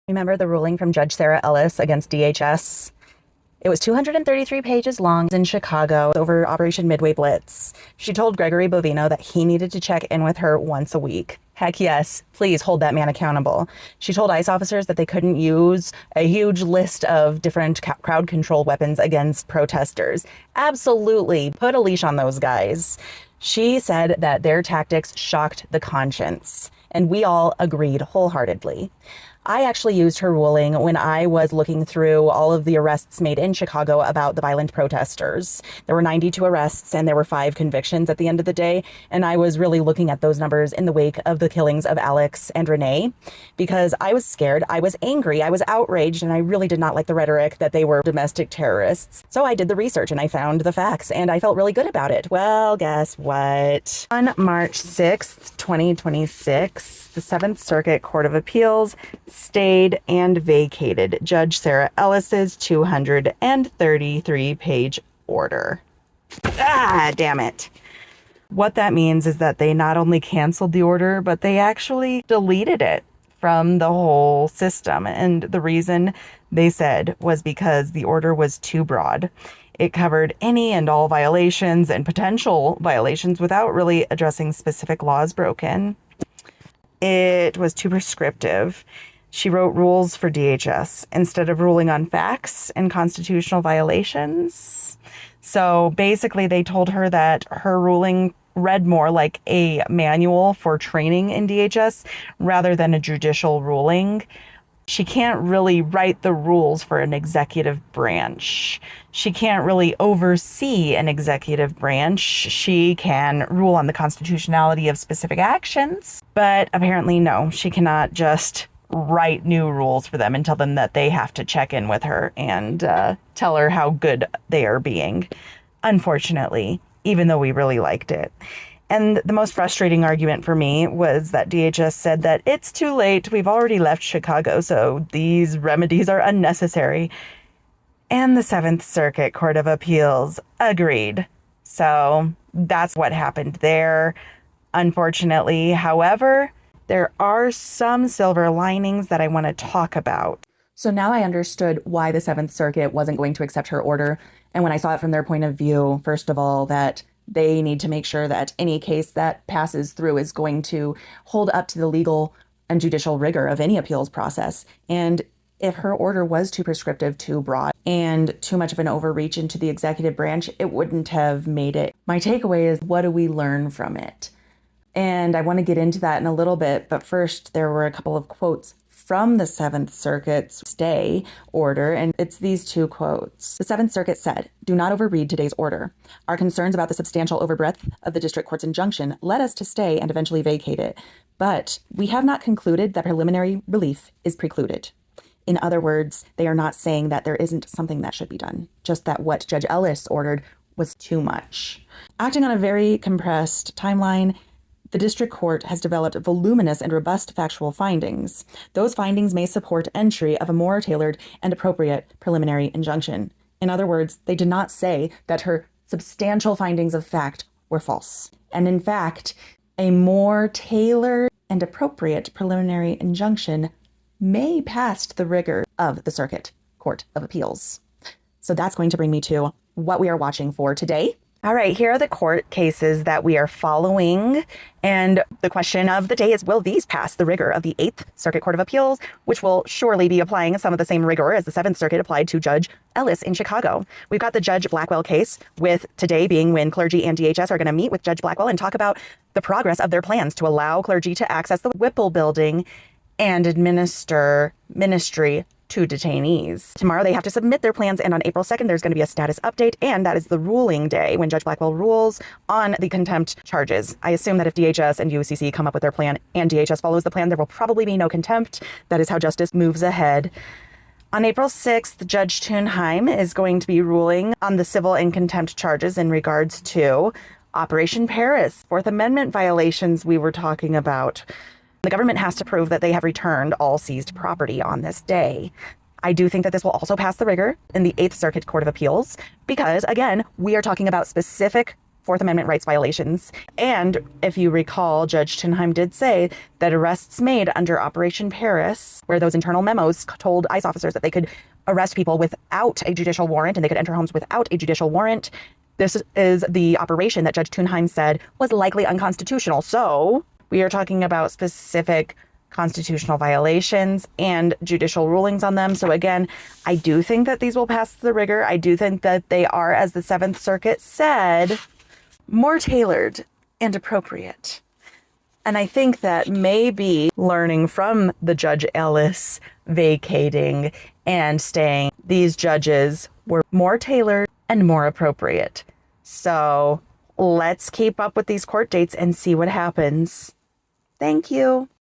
Remember the ruling from Judge Sara Ellis against DHS? It was 233 pages long in Chicago over Operation Midway Blitz. She told Gregory Bovino that he needed to check in with her once a week. Heck yes, please hold that man accountable. She told ICE officers that they couldn't use a huge list of different crowd control weapons against protesters. Absolutely, put a leash on those guys. She said that their tactics shocked the conscience, and we all agreed wholeheartedly. I actually used her ruling when I was looking through all of the arrests made in Chicago about the violent protesters. There were 92 arrests and there were 5 convictions at the end of the day. And I was really looking at those numbers in the wake of the killings of Alex and Renee because I was scared, I was angry, I was outraged, and I really did not like the rhetoric that they were domestic terrorists. So I did the research and I found the facts and I felt really good about it. Well, guess what? On March 6th, 2026, the 7th Circuit Court of Appeals stayed and vacated Judge Sara Ellis's 233-page order. Ah, damn it. What that means is that they not only canceled the order, but they actually deleted it from the whole system. And the reason they said was because the order was too broad. It covered any and all violations and potential violations without really addressing specific laws broken. It was too prescriptive. She wrote rules for DHS instead of ruling on facts and constitutional violations. So basically, they told her that her ruling read more like a manual for training in DHS rather than a judicial ruling. She can't really write the rules for an executive branch. She can't really oversee an executive branch. She can rule on the constitutionality of specific actions, but apparently no, she cannot just write new rules for them and tell them that they have to check in with her and tell her how good they are being. Unfortunately, even though we really liked it. And the most frustrating argument for me was that DHS said that it's too late. We've already left Chicago, so these remedies are unnecessary. And the 7th Circuit Court of Appeals agreed. So that's what happened there, unfortunately. However, there are some silver linings that I want to talk about. So now I understood why the 7th Circuit wasn't going to accept her order. And when I saw it from their point of view, first of all, that they need to make sure that any case that passes through is going to hold up to the legal and judicial rigor of any appeals process. And if her order was too prescriptive, too broad, and too much of an overreach into the executive branch, it wouldn't have made it. My takeaway is, what do we learn from it? And I want to get into that in a little bit, but first there were a couple of quotes from the 7th Circuit's stay order, and it's these 2 quotes. The 7th Circuit said, "Do not overread today's order. Our concerns about the substantial overbreadth of the district court's injunction led us to stay and eventually vacate it. But we have not concluded that preliminary relief is precluded." In other words, they are not saying that there isn't something that should be done, just that what Judge Ellis ordered was too much. Acting on a very compressed timeline, the district court has developed voluminous and robust factual findings. Those findings may support entry of a more tailored and appropriate preliminary injunction. In other words, they did not say that her substantial findings of fact were false. And in fact, a more tailored and appropriate preliminary injunction may pass the rigor of the Circuit Court of Appeals. So that's going to bring me to what we are watching for today. All right, here are the court cases that we are following. And the question of the day is, will these pass the rigor of the 8th Circuit Court of Appeals, which will surely be applying some of the same rigor as the 7th Circuit applied to Judge Ellis in Chicago? We've got the Judge Blackwell case, with today being when clergy and DHS are going to meet with Judge Blackwell and talk about the progress of their plans to allow clergy to access the Whipple building and administer ministry to detainees. Tomorrow they have to submit their plans, and on April 2nd there's going to be a status update, and that is the ruling day when Judge Blackwell rules on the contempt charges. I assume that if DHS and UCC come up with their plan and DHS follows the plan, there will probably be no contempt. That is how justice moves ahead. On April 6th, Judge Thunheim is going to be ruling on the civil and contempt charges in regards to Operation Parris, Fourth Amendment violations we were talking about. The government has to prove that they have returned all seized property on this day. I do think that this will also pass the rigor in the 8th Circuit Court of Appeals because, again, we are talking about specific Fourth Amendment rights violations. And if you recall, Judge Tinheim did say that arrests made under Operation Parris, where those internal memos told ICE officers that they could arrest people without a judicial warrant and they could enter homes without a judicial warrant. This is the operation that Judge Tinheim said was likely unconstitutional. So we are talking about specific constitutional violations and judicial rulings on them. So again, I do think that these will pass the rigor. I do think that they are, as the Seventh Circuit said, more tailored and appropriate. And I think that maybe learning from the Judge Ellis vacating and staying, these judges were more tailored and more appropriate. So let's keep up with these court dates and see what happens. Thank you.